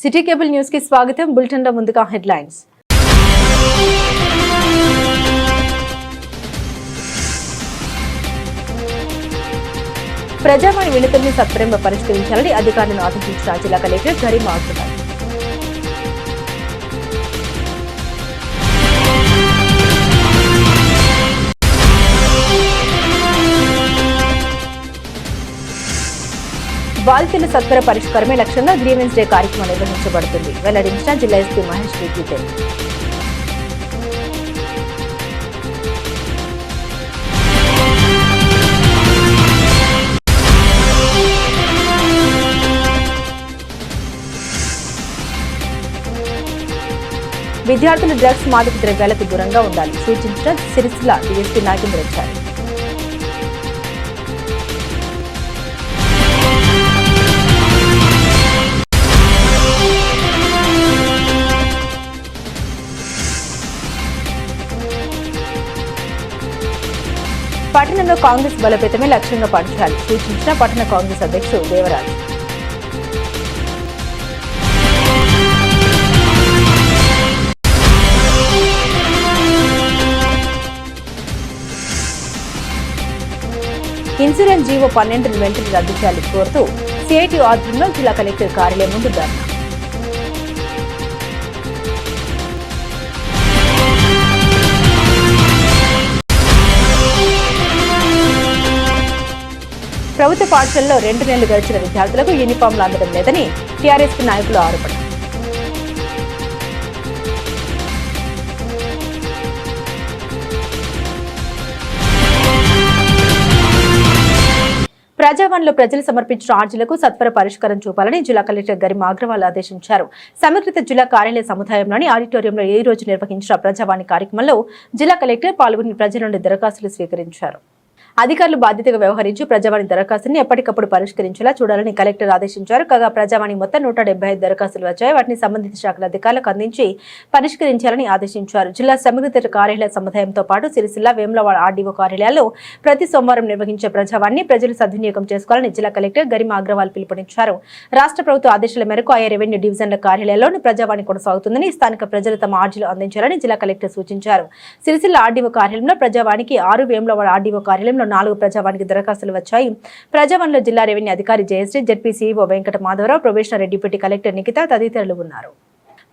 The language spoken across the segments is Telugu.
సిటీ కేబుల్ న్యూస్ కి స్వాగతం. బులెటిన్ లో ముందుగా హెడ్లైన్స్. ప్రజావాణి వినతుల్ని సత్వరంగా పరిష్కరించాలని అధికారులను ఆదేశించిన జిల్లా కలెక్టర్ గరిమా అగర్వాల్. బాధితుల సత్వర పరిష్కారమే లక్ష్యంగా గ్రీవెన్స్ డే కార్యక్రమం నిర్వహించబడుతుంది. వెల్లడించిన జిల్లా ఎస్పీ మహేష్ రెడ్డి. విద్యార్థులు డ్రగ్స్ మాదక ద్రవ్యాలకు దూరంగా ఉండాలి సూచించిన సిరిసిల్ల డీఎస్పీ నాగేంద్రాచారి. పట్టణంలో కాంగ్రెస్ బలోపేతమే లక్ష్యంగా పనిచేయాలి సూచించిన పట్టణ కాంగ్రెస్ అధ్యక్షుడు దేవరాజ్. ఇన్సూరెన్స్ జీవో 12 వెంటనే రద్దు చేయాలని కోరుతూ సిఐటి ఆధ్వర్యంలో జిల్లా కలెక్టర్ కార్యాలయం ముందు ధర్నా. ప్రభుత్వ పాఠశాలలో 2 నెలలు గడిచిన విద్యార్థులకు యూనిఫామ్లు అందడం లేదని టీఆర్ఎస్ నాయకులు ఆరోపణ. ప్రజావాణిలో ప్రజలు సమర్పించిన ఆర్జీలకు సత్వర పరిష్కారం చూపాలని జిల్లా కలెక్టర్ గరిమా అగర్వాల్ ఆదేశించారు. సమీకృత జిల్లా కార్యాలయ సముదాయంలోని ఆడిటోరియంలో ఈ రోజు నిర్వహించిన ప్రజావాణి కార్యక్రమంలో జిల్లా కలెక్టర్ పాల్గొని ప్రజల నుండి దరఖాస్తులు స్వీకరించారు. అధికారులు బాధ్యతగా వ్యవహరించి ప్రజావాణి దరఖాస్తుని ఎప్పటికప్పుడు పరిష్కరించేలా చూడాలని కలెక్టర్ ఆదేశించారు. కాగా ప్రజావాణి మొత్తం 175 దరఖాస్తులు వచ్చాయి. వాటిని సంబంధిత శాఖల అధికారులకు అందించి పరిష్కరించాలని ఆదేశించారు. జిల్లా సమీకృత కార్యాలయ సముదాయంతో పాటు సిరిసిల్ల వేములవాడ ఆర్డీఓ కార్యాలయాల్లో ప్రతి సోమవారం నిర్వహించే ప్రజావాణిని ప్రజలు సద్వినియోగం చేసుకోవాలని జిల్లా కలెక్టర్ గరిమా అగర్వాల్ పిలుపునిచ్చారు. రాష్ట్ర ప్రభుత్వ ఆదేశాల మేరకు ఆయా రెవెన్యూ డివిజన్ల కార్యాలయాల్లోని ప్రజావాణి కొనసాగుతుందని స్థానిక ప్రజలు తమ ఆర్జీలు అందించాలని జిల్లా కలెక్టర్ సూచించారు. సిరిసిల్ల ఆర్డీఓ కార్యాలయంలో ప్రజావాణికి 6, వేములవాడ ఆర్డీఓ కార్యాలయంలో 4 ప్రజావాణికి దరఖాస్తులు వచ్చాయి. ప్రజావాణిలో జిల్లా రెవెన్యూ అధికారి Jayashree, ZP CEO Venkata Madhavarao, probationary deputy collector Nikhita తదితరులు ఉన్నారు.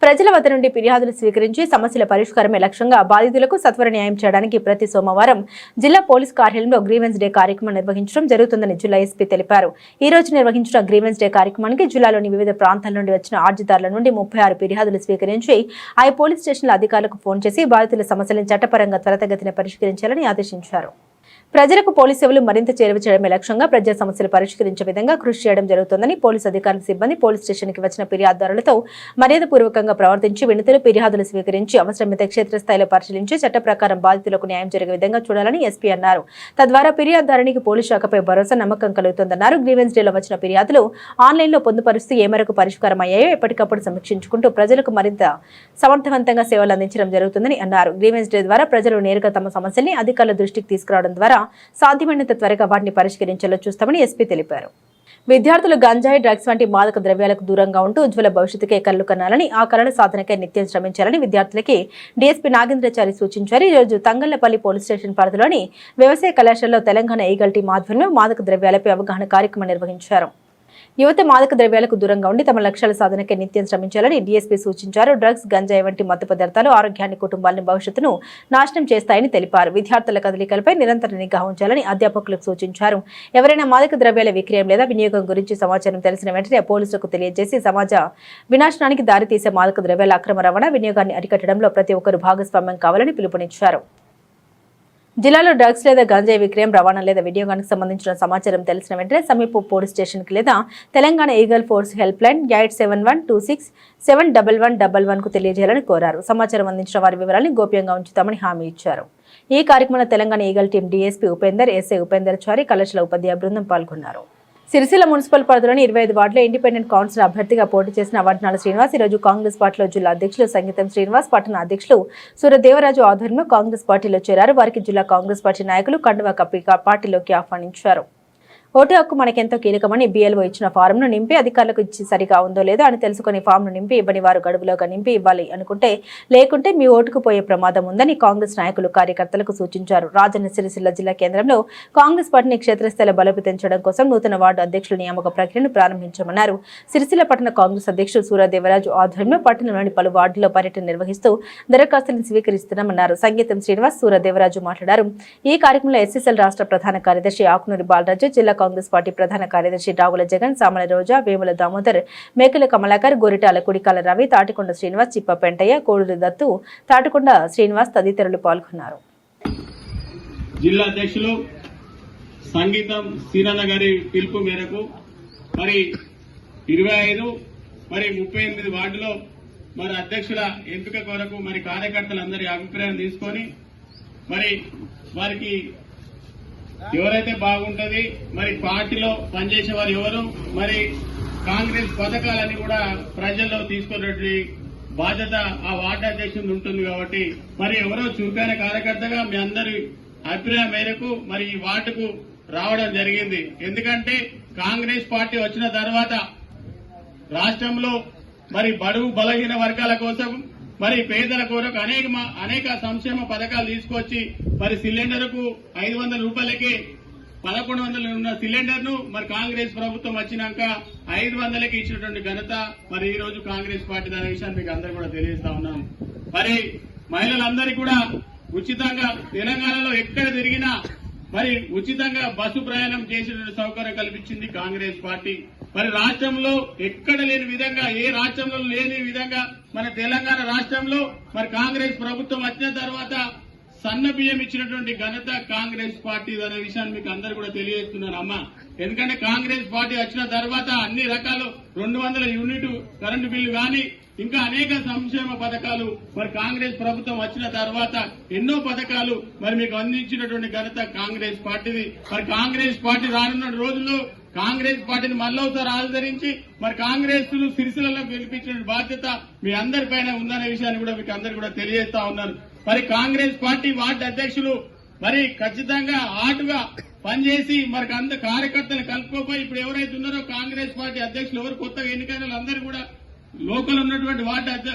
ప్రజల వద్ద నుండి ఫిర్యాదులు స్వీకరించి సమస్యల పరిష్కారమే లక్ష్యంగా బాధితులకు సత్వర న్యాయం చేయడానికి ప్రతి సోమవారం జిల్లా పోలీస్ కార్యాలయంలో గ్రీవెన్స్ డే కార్యక్రమం నిర్వహించడం జరుగుతుందని జిల్లా ఎస్పీ తెలిపారు. ఈ రోజు నిర్వహించిన గ్రీవెన్స్ డే కార్యక్రమానికి జిల్లాలోని వివిధ ప్రాంతాల నుండి వచ్చిన ఆర్జీదారుల నుండి 36 ఫిర్యాదులు స్వీకరించి ఆయా పోలీస్ స్టేషన్ల అధికారులకు ఫోన్ చేసి బాధితుల సమస్యలను చట్టపరంగా త్వరితగతిన పరిష్కరించాలని ఆదేశించారు. ప్రజలకు పోలీసు సేవలు మరింత చేరువ చేయడమే లక్ష్యంగా ప్రజా సమస్యలు పరిష్కరించే విధంగా కృషి చేయడం జరుగుతోందని పోలీసు అధికారుల సిబ్బంది పోలీస్ స్టేషన్కి వచ్చిన ఫిర్యాదుదారులతో మర్యాదపూర్వకంగా ప్రవర్తించి వినతులు ఫిర్యాదులు స్వీకరించి అవసరమైతే క్షేత్రస్థాయిలో పరిశీలించి చట్ట ప్రకారం బాధితులకు న్యాయం జరిగే విధంగా చూడాలని ఎస్పీ అన్నారు. తద్వారా ఫిర్యాదుదారునికి పోలీసు శాఖపై భరోసా నమ్మకం కలుగుతుందన్నారు. గ్రీవెన్స్ డేలో వచ్చిన ఫిర్యాదులు ఆన్లైన్లో పొందుపరుస్తూ ఏ మేరకు పరిష్కారం అయ్యాయో ఎప్పటికప్పుడు సమీక్షించుకుంటూ ప్రజలకు మరింత సమర్థవంతంగా సేవలు అందించడం జరుగుతుందని అన్నారు. గ్రీవెన్స్ డే ద్వారా ప్రజలు నేరుగా తమ సమస్యల్ని అధికారుల దృష్టికి తీసుకురావడం ద్వారా సాధ్యమైనంత త్వరగా వాటిని పరిష్కరించేలా చూస్తామని ఎస్పీ తెలిపారు. విద్యార్థులు గంజాయి, డ్రగ్స్ వంటి మాదక ద్రవ్యాలకు దూరంగా ఉంటూ ఉజ్వల భవిష్యత్తుకే కళ్లు కనాలని, ఆ కళల సాధనకై నిత్యం శ్రమించాలని విద్యార్థులకి డీఎస్పీ నాగేంద్రాచారి సూచించారు. ఈ రోజు తంగళ్లపల్లి పోలీస్ స్టేషన్ పరిధిలోని వ్యవసాయ కళాశాలలో తెలంగాణ ఈగల్ టీం ఆధ్వర్యంలో మాదక ద్రవ్యాలపై అవగాహన కార్యక్రమం నిర్వహించారు. యువత మాదక ద్రవ్యాలకు దూరంగా ఉండి తమ లక్ష్యాల సాధనకే నిత్యం శ్రమించాలని డీఎస్పీ సూచించారు. డ్రగ్స్, గంజాయి వంటి మత్తు పదార్థాలు ఆరోగ్యాన్ని, కుటుంబాలను, భవిష్యత్తును నాశనం చేస్తాయని తెలిపారు. విద్యార్థుల కదలికలపై నిరంతర నిఘా ఉంచాలని అధ్యాపకులకు సూచించారు. ఎవరైనా మాదక ద్రవ్యాల విక్రయం లేదా వినియోగం గురించి సమాచారం తెలిసిన వెంటనే పోలీసులకు తెలియజేసి సమాజ వినాశనానికి దారితీసే మాదక ద్రవ్యాల అక్రమ రవాణా, వినియోగాన్ని అరికట్టడంలో ప్రతి ఒక్కరూ భాగస్వామ్యం కావాలని పిలుపునిచ్చారు. జిల్లాలో డ్రగ్స్ లేదా గంజాయి విక్రయం, రవాణా లేదా వినియోగానికి సంబంధించిన సమాచారం తెలిసిన వెంటనే సమీప పోలీస్ స్టేషన్కి లేదా Telangana eagle force help line 8712671111 కు తెలియజేయాలని కోరారు. సమాచారం అందించిన వారి వివరాలను గోప్యంగా ఉంచుతామని హామీ ఇచ్చారు. ఈ కార్యక్రమంలో Telangana eagle team DSP Upender, SI Upender Chari, కళాశాల ఉపాధ్యాయ బృందం పాల్గొన్నారు. సిరిసిల్ల మున్సిపల్ పరిధిలోని 25 వార్డులో ఇండిపెండెంట్ కౌన్సిలర్ అభ్యర్థిగా పోటీ చేసిన వడ్నాల శ్రీనివాస్ ఈరోజు కాంగ్రెస్ పార్టీలో జిల్లా అధ్యక్షులు సంగీతం శ్రీనివాస్, పట్టణ అధ్యక్షులు సూర్యదేవరాజు ఆధ్వర్యంలో కాంగ్రెస్ పార్టీలో చేరారు. వారికి జిల్లా కాంగ్రెస్ పార్టీ నాయకులు కండువా కప్పి పార్టీలోకి ఆహ్వానించారు. ఓటు హక్కు మనకెంతో కీలకమని BLO ఇచ్చిన ఫారంను నింపి అధికారులకు ఇచ్చి సరిగా ఉందో లేదో అని తెలుసుకుని ఫామ్ను నింపి ఇవ్వని వారు గడువులోగా నింపి ఇవ్వాలి అనుకుంటే లేకుంటే మీ ఓటుకు పోయే ప్రమాదం ఉందని కాంగ్రెస్ నాయకులు కార్యకర్తలకు సూచించారు. రాజన్న సిరిసిల్ల జిల్లా కేంద్రంలో కాంగ్రెస్ పార్టీని క్షేత్రస్థాయిలో బలోపేతం కోసం నూతన వార్డు అధ్యక్షుల నియామక ప్రక్రియను ప్రారంభించామన్నారు. సిరిసిల్ల పట్టణ కాంగ్రెస్ అధ్యక్షుడు సూర్యదేవరాజు ఆధ్వర్యంలో పట్టణంలోని పలు వార్డుల్లో పర్యటన నిర్వహిస్తూ దరఖాస్తులను స్వీకరిస్తున్నామన్నారు. సంగీతం శ్రీనివాస్ సూర్యదేవరాజు మాట్లాడారు. ఈ కార్యక్రమంలో SSL రాష్ట్ర ప్రధాన కార్యదర్శి ఆకునూరి బాలరాజు, జిల్లా కాంగ్రెస్ పార్టీ ప్రధాన కార్యదర్శి రావుల జగన్, సామల రోజా, వేముల దామోదర్, మేకల కమలాకర్, గోరిటాల కుడికాల రవి, తాటికొండ శ్రీనివాస్, చిప్ప పెంటయ్య, కోడూరు దత్తు, తాటికొండ శ్రీనివాస్ తదితరులు పాల్గొన్నారు. జిల్లా అధ్యక్షులు సంగీతం సీనన్న గారి పిలుపు మేరకు మరి 25 మరి 38 వార్డులో మరి అధ్యక్షుల ఎంపిక కొరకు మరి కార్యకర్తలందరి అభిప్రాయం తీసుకొని మరి వారికి ఎవరైతే బాగుంటది మరి పార్టీలో పనిచేసే వారు ఎవరు మరి కాంగ్రెస్ పథకాలని కూడా ప్రజల్లో తీసుకున్నటువంటి బాధ్యత ఆ వార్డు అధ్యక్షుడు ఉంటుంది. కాబట్టి మరి ఎవరో చురుకైన కార్యకర్తగా మీ అందరి అభిప్రాయం మేరకు మరి ఈ వార్డుకు రావడం జరిగింది. ఎందుకంటే కాంగ్రెస్ పార్టీ వచ్చిన తర్వాత రాష్ట్రంలో మరి బడుగు బలహీన వర్గాల కోసం మరి పేదల కొరకు అనేక సంక్షేమ పథకాలు తీసుకొచ్చి మరి సిలిండర్కు 500 రూపాయలకే 1100 ఉన్న సిలిండర్ ను మరి కాంగ్రెస్ ప్రభుత్వం వచ్చినాక 500కి ఇచ్చినటువంటి ఘనత మరి ఈ రోజు కాంగ్రెస్ పార్టీ అనే విషయాన్ని మీకు అందరూ కూడా తెలియజేస్తా ఉన్నాం. మరి మహిళలందరికీ కూడా ఉచితంగా తెలంగాణలో ఎక్కడ తిరిగినా మరి ఉచితంగా బస్సు ప్రయాణం చేసేటువంటి సౌకర్యం కల్పించింది కాంగ్రెస్ పార్టీ. మరి రాష్ట్రంలో ఎక్కడ లేని విధంగా ఏ రాష్ట్రంలో లేని విధంగా మన తెలంగాణ రాష్ట్రంలో మరి కాంగ్రెస్ ప్రభుత్వం వచ్చిన తర్వాత సన్న బియ్యం ఇచ్చినటువంటి ఘనత కాంగ్రెస్ పార్టీ అనే విషయాన్ని మీకు అందరూ కూడా తెలియజేస్తున్నాను అమ్మా. ఎందుకంటే కాంగ్రెస్ పార్టీ వచ్చిన తర్వాత అన్ని రకాలు 200 యూనిట్ కరెంటు బిల్లు గాని ఇంకా అనేక సంక్షేమ పథకాలు మరి కాంగ్రెస్ ప్రభుత్వం వచ్చిన తర్వాత ఎన్నో పథకాలు మరి మీకు అందించినటువంటి ఘనత కాంగ్రెస్ పార్టీది. మరి కాంగ్రెస్ పార్టీ రానున్న రోజుల్లో కాంగ్రెస్ పార్టీని మళ్ళొకసారి ఆదరించి మరి కాంగ్రెస్ సిరిసిల్లలో గెలిపించిన బాధ్యత మీ అందరిపైన ఉందనే విషయాన్ని కూడా మీకు అందరు కూడా తెలియజేస్తా ఉన్నారు. మరి కాంగ్రెస్ పార్టీ వార్డు అధ్యక్షులు మరి ఖచ్చితంగా ఆటుగా పనిచేసి మరి అంత కార్యకర్తలు కలుపుకోపోయి ఇప్పుడు ఎవరైతే ఉన్నారో కాంగ్రెస్ పార్టీ అధ్యక్షులు ఎవరు కొత్తగా ఎన్నికైన వాళ్ళందరూ కూడా లోకల్ ఉన్నటువంటి వార్డు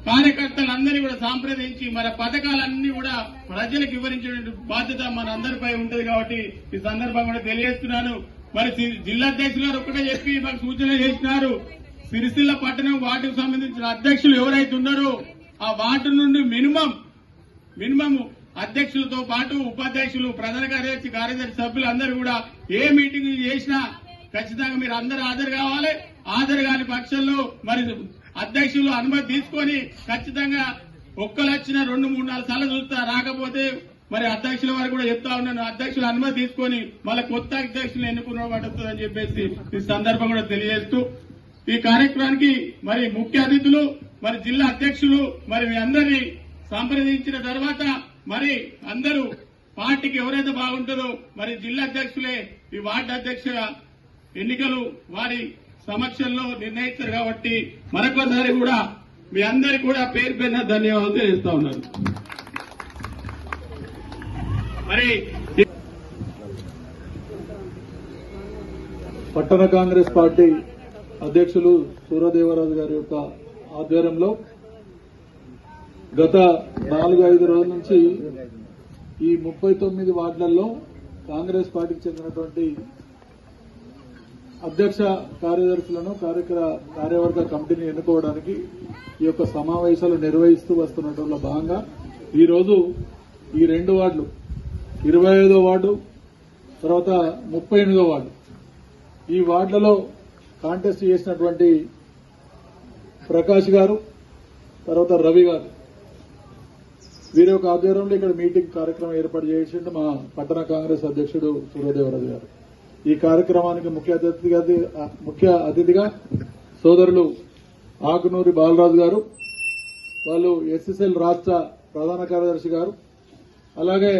కార్యకర్తలందరినీ కూడా సంప్రదించి మరి పథకాలన్నీ కూడా ప్రజలకు వివరించేటువంటి బాధ్యత మన అందరిపై ఉంటుంది. కాబట్టి ఈ సందర్భంగా కూడా తెలియజేస్తున్నాను. మరి జిల్లా అధ్యక్షులు గారు ఒక్కటే చెప్పి మాకు సూచన చేసినారు. సిరిసిల్ల పట్టణం వార్డుకు సంబంధించిన అధ్యక్షులు ఎవరైతే ఉన్నారో ఆ వార్డు నుండి మినిమం అధ్యక్షులతో పాటు ఉపాధ్యక్షులు, ప్రధాన కార్యదర్శి సభ్యులందరూ కూడా ఏ మీటింగ్ చేసినా ఖచ్చితంగా మీరు అందరూ హాజరు కావాలి. హాజరు కాని పక్షంలో మరి అధ్యక్షులు అనుమతి తీసుకొని ఖచ్చితంగా ఒక్కరు వచ్చిన 2-3-4 సార్లు చూస్తా, రాకపోతే మరి అధ్యక్షుల వారు కూడా చెప్తా ఉన్నాను, అధ్యక్షులు అనుమతి తీసుకొని మళ్ళీ కొత్త అధ్యక్షులు ఎన్నుకున్నబడుతుందని చెప్పేసి ఈ సందర్భం కూడా తెలియజేస్తూ ఈ కార్యక్రమానికి మరి ముఖ్య అతిథులు మరి జిల్లా అధ్యక్షులు మరి మీ అందరినీ సంప్రదించిన తర్వాత మరి అందరూ పార్టీకి ఎవరైతే బాగుంటుందో మరి జిల్లా అధ్యక్షులే ఈ వార్డు అధ్యక్ష ఎన్నికలు వారి సమక్షంలో నిర్ణయిస్తారు. కాబట్టి మరొకసారి కూడా మీ అందరికీ కూడా పేరు పేరున ధన్యవాదాలు తెలియజేస్తా ఉన్నారు. మరి పట్టణ కాంగ్రెస్ పార్టీ అధ్యక్షులు సూర్యదేవరాజు గారి యొక్క ఆధ్వర్యంలో గత 4-5 రోజుల నుంచి ఈ 39 వార్డులలో కాంగ్రెస్ పార్టీకి చెందినటువంటి అధ్యక్ష కార్యదర్శులను కార్యవర్గ కమిటీని ఎన్నుకోవడానికి ఈ యొక్క సమావేశాలు నిర్వహిస్తూ వస్తున్నట్లో భాగంగా ఈరోజు ఈ 2 వార్డులు 25వ వార్డు తర్వాత 38వ వార్డు ఈ వార్డులలో కాంటెస్ట్ చేసినటువంటి ప్రకాష్ గారు తర్వాత రవి గారు వీరి యొక్క ఆధ్వర్యంలో ఇక్కడ మీటింగ్ కార్యక్రమం ఏర్పాటు చేసిండు మా పట్టణ కాంగ్రెస్ అధ్యక్షుడు సూర్యదేవరాజు గారు. ఈ కార్యక్రమానికి ముఖ్య అతిథిగా సోదరులు ఆకునూరి బాలరాజు గారు, వాళ్ళు SSL రాష్ట్ర ప్రధాన కార్యదర్శి గారు, అలాగే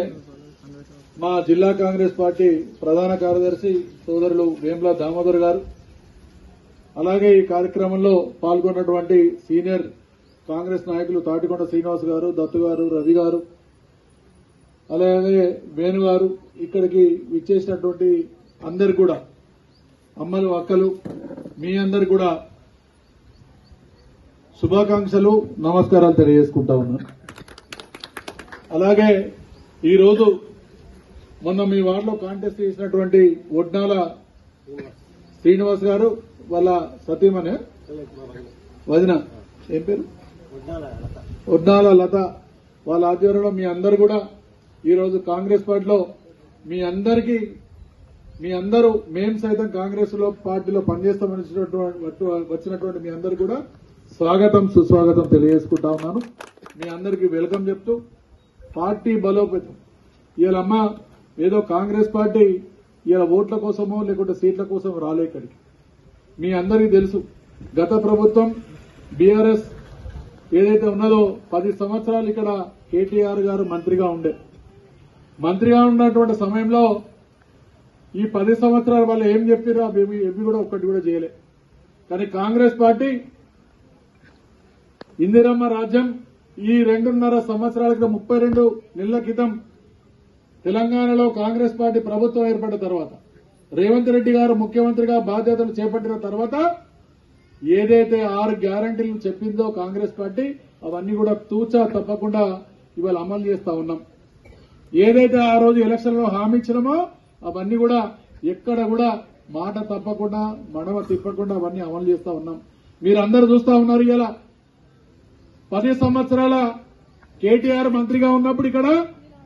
మా జిల్లా కాంగ్రెస్ పార్టీ ప్రధాన కార్యదర్శి సోదరులు వేముల దామోదర్ గారు, అలాగే ఈ కార్యక్రమంలో పాల్గొన్నటువంటి సీనియర్ కాంగ్రెస్ నాయకులు తాటికొండ శ్రీనివాస్ గారు, దత్తు గారు, రవి గారు, అలాగే వేణు గారు, ఇక్కడికి విచ్చేసినటువంటి అందరు కూడా అమ్మలు అక్కలు మీ అందరు కూడా శుభాకాంక్షలు నమస్కారాలు తెలియజేసుకుంటా ఉన్నాను. అలాగే ఈరోజు మొన్న మీ వార్డులో కాంటెస్ట్ చేసినటువంటి ఒడ్నాల శ్రీనివాస్ గారు వాళ్ళ సతీమణి వదిన ఏం పేరు ఒడ్నాల లత వాళ్ళ ఆధ్వర్యంలో మీ అందరు కూడా ఈరోజు కాంగ్రెస్ పార్టీలో మీ అందరూ మేము సైతం కాంగ్రెస్ లో పార్టీలో పనిచేస్తామని వచ్చినటువంటి మీ అందరు కూడా స్వాగతం సుస్వాగతం తెలియజేసుకుంటా ఉన్నాను. మీ అందరికీ వెల్కమ్ చెప్తూ పార్టీ బలోపేతం ఇవాళ ఏదో కాంగ్రెస్ పార్టీ ఇలా ఓట్ల కోసమో లేకుంటే సీట్ల కోసం రాలే ఇక్కడికి. మీ అందరికీ తెలుసు గత ప్రభుత్వం బీఆర్ఎస్ ఏదైతే ఉన్నదో 10 సంవత్సరాలు ఇక్కడ కేటీఆర్ గారు మంత్రిగా ఉన్నటువంటి సమయంలో ఈ 10 సంవత్సరాల వాళ్ళు ఏం చెప్పారో అవి కూడా ఒక్కటి కూడా చేయలే. కానీ కాంగ్రెస్ పార్టీ ఇందిరమ్మ రాజ్యం ఈ 2.5 సంవత్సరాల క్రితం 32 నెలల క్రితం తెలంగాణలో కాంగ్రెస్ పార్టీ ప్రభుత్వం ఏర్పడిన తర్వాత రేవంత్ రెడ్డి గారు ముఖ్యమంత్రిగా బాధ్యతలు చేపట్టిన తర్వాత ఏదైతే 6 గ్యారంటీలు చెప్పిందో కాంగ్రెస్ పార్టీ అవన్నీ కూడా తూచా తప్పకుండా ఇవాళ అమలు చేస్తా ఉన్నాం. ఏదైతే ఆ రోజు ఎలక్షన్లో హామీ ఇచ్చినామో అవన్నీ కూడా ఎక్కడ కూడా మాట తప్పకుండా మడమ తిప్పకుండా అవన్నీ అమలు చేస్తా ఉన్నాం. మీరందరూ చూస్తా ఉన్నారు. ఇలా 10 సంవత్సరాల కేటీఆర్ మంత్రిగా ఉన్నప్పుడు ఇక్కడ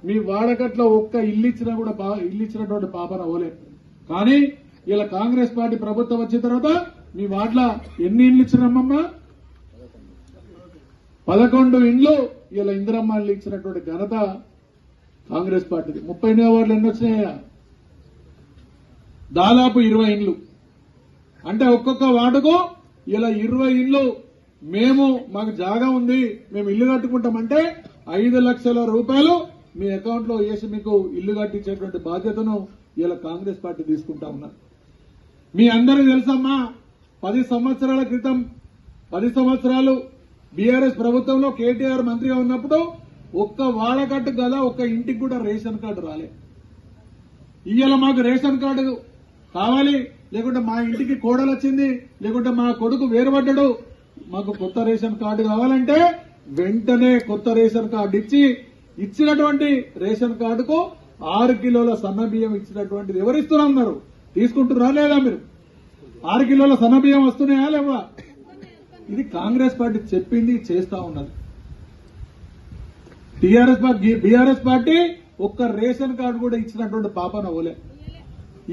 మీ వాడకట్లో ఒక్క ఇల్లు ఇచ్చినటువంటి పాపన ఓలే. కానీ ఇలా కాంగ్రెస్ పార్టీ ప్రభుత్వం వచ్చిన తర్వాత మీ వార్డుల ఎన్ని ఇళ్లు ఇచ్చినామమ్మా? 11 ఇండ్లు ఇలా ఇందిరమ్మ ఇల్లు ఇచ్చినటువంటి ఘనత కాంగ్రెస్ పార్టీది. 30 వార్డులు ఎన్ని వచ్చినాయా? దాదాపు 20 ఇండ్లు. అంటే ఒక్కొక్క వార్డుకు ఇలా 20 ఇండ్లు మాకు జాగా ఉంది మేము ఇల్లు కట్టుకుంటామంటే 5 లక్షల రూపాయలు మీ అకౌంట్ లో వేసి మీకు ఇల్లు కట్టించేటువంటి బాధ్యతను ఇలా కాంగ్రెస్ పార్టీ తీసుకుంటా ఉన్నారు. మీ అందరికీ తెలుసమ్మా 10 సంవత్సరాల క్రితం 10 సంవత్సరాలు బీఆర్ఎస్ ప్రభుత్వంలో కేటీఆర్ మంత్రిగా ఉన్నప్పుడు ఒక్క వాడకట్టు గల ఒక్క ఇంటికి కూడా రేషన్ కార్డు రాలే. ఇవాళ మాకు రేషన్ కార్డు కావాలి, లేకుంటే మా ఇంటికి కోడలు వచ్చింది, లేకుంటే మా కొడుకు వేరుపడ్డాడు, మాకు కొత్త రేషన్ కార్డు కావాలంటే వెంటనే కొత్త రేషన్ కార్డు ఇచ్చినటువంటి రేషన్ కార్డుకు 6 కిలోల సన్న బియ్యం ఇచ్చినటువంటిది ఎవరిస్తున్నారు? తీసుకుంటున్నారా లేదా? మీరు 6 కిలోల సన్న బియ్యం వస్తున్నాయా లేవా? ఇది కాంగ్రెస్ పార్టీ చెప్పింది చేస్తా ఉన్నది. బీఆర్ఎస్ పార్టీ ఒక్క రేషన్ కార్డు కూడా ఇచ్చినటువంటి పాపన ఓలే.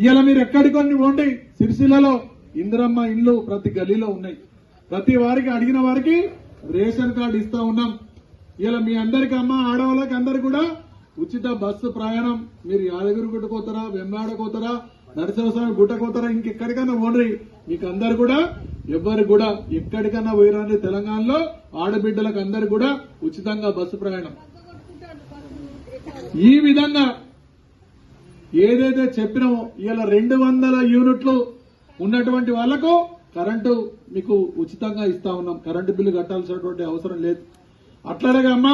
ఇవాళ మీరు ఎక్కడికొని పోండి, సిరిసిల్లలో ఇందిరమ్మ ఇండ్లు ప్రతి గల్లీలో ఉన్నాయి. ప్రతి వారికి అడిగిన వారికి రేషన్ కార్డు ఇస్తా ఉన్నాం. ఇలా మీ అందరికి ఆడవాళ్ళకి అందరికి కూడా ఉచిత బస్సు ప్రయాణం. మీరు యాదగిరిగుట్ట కోతారా, వెంబాడ కోతారా, నరసింహస్వామి గుట్ట కోతారా, ఇంకెక్కడికైనా పోండి, మీకు అందరు కూడా ఎవరికి కూడా ఎక్కడికైనా పోయిరండి. తెలంగాణలో ఆడబిడ్డలకు అందరికి కూడా ఉచితంగా బస్సు ప్రయాణం. ఈ విధంగా ఏదైతే చెప్పినామో ఇలా 200 యూనిట్లు ఉన్నటువంటి వాళ్లకు కరెంటు మీకు ఉచితంగా ఇస్తా ఉన్నాం. కరెంటు బిల్లు కట్టాల్సినటువంటి అవసరం లేదు. అట్లాగే అమ్మా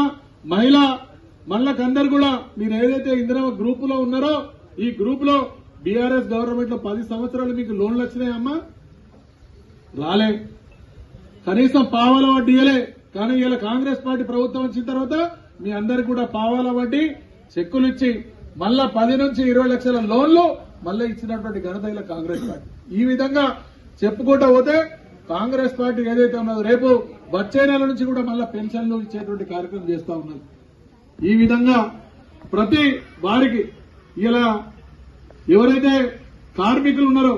మళ్ళకందరు కూడా మీరు ఏదైతే ఇందిరమ్మ గ్రూప్ లో ఉన్నారో ఈ గ్రూప్ లో బీఆర్ఎస్ గవర్నమెంట్ లో 10 సంవత్సరాలు మీకు లోన్లు వచ్చినాయమ్మా? రాలే. కనీసం పావాల వడ్డీ ఇయ్యలే. కానీ ఇలా కాంగ్రెస్ పార్టీ ప్రభుత్వం వచ్చిన తర్వాత మీ అందరికి కూడా పావాల వడ్డీ చెక్కులు ఇచ్చి మళ్ళా 10 నుంచి 20 లక్షల లోన్లు మళ్ళీ ఇచ్చినటువంటి ఘనత ఇలా కాంగ్రెస్ పార్టీ. ఈ విధంగా చెప్పుకుంటూ పోతే కాంగ్రెస్ పార్టీ ఏదైతే ఉన్నదో రేపు వచ్చే నెల నుంచి కూడా మళ్ళా పెన్షన్లు ఇచ్చేటువంటి కార్యక్రమం చేస్తా ఉన్నది. ఈ విధంగా ప్రతి వారికి ఇలా ఎవరైతే కార్మికులు ఉన్నారో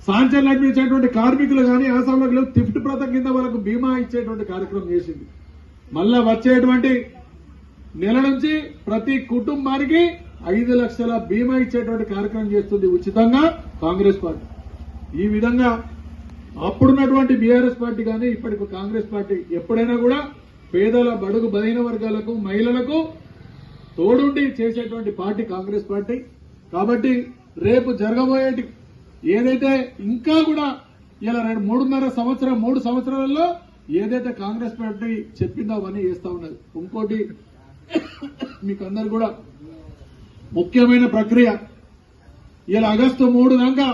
సాంచర్లు అనిపించేటువంటి కార్మికులు కానీ ఆసాంలో థిఫ్ట్ పథకం కింద వాళ్ళకు బీమా ఇచ్చేటువంటి కార్యక్రమం చేసింది. మళ్ళా వచ్చేటువంటి నెల నుంచి ప్రతి కుటుంబానికి 5 లక్షల బీమా ఇచ్చేటువంటి కార్యక్రమం చేస్తుంది ఉచితంగా కాంగ్రెస్ పార్టీ. ఈ విధంగా అప్పుడున్నటువంటి బీఆర్ఎస్ పార్టీ కానీ ఇప్పటికి కాంగ్రెస్ పార్టీ ఎప్పుడైనా కూడా పేదల బడుగు బలైన వర్గాలకు మహిళలకు తోడుండి చేసేటువంటి పార్టీ కాంగ్రెస్ పార్టీ. కాబట్టి రేపు జరగబోయేటి ఏదైతే ఇంకా కూడా ఇలా 3 సంవత్సరాలలో ఏదైతే కాంగ్రెస్ పార్టీ చెప్పిందో అవన్నీ చేస్తా ఉన్నది. ఇంకోటి మీకు అందరు కూడా ముఖ్యమైన ప్రక్రియ ఇలా ఆగస్టు 3 దాకా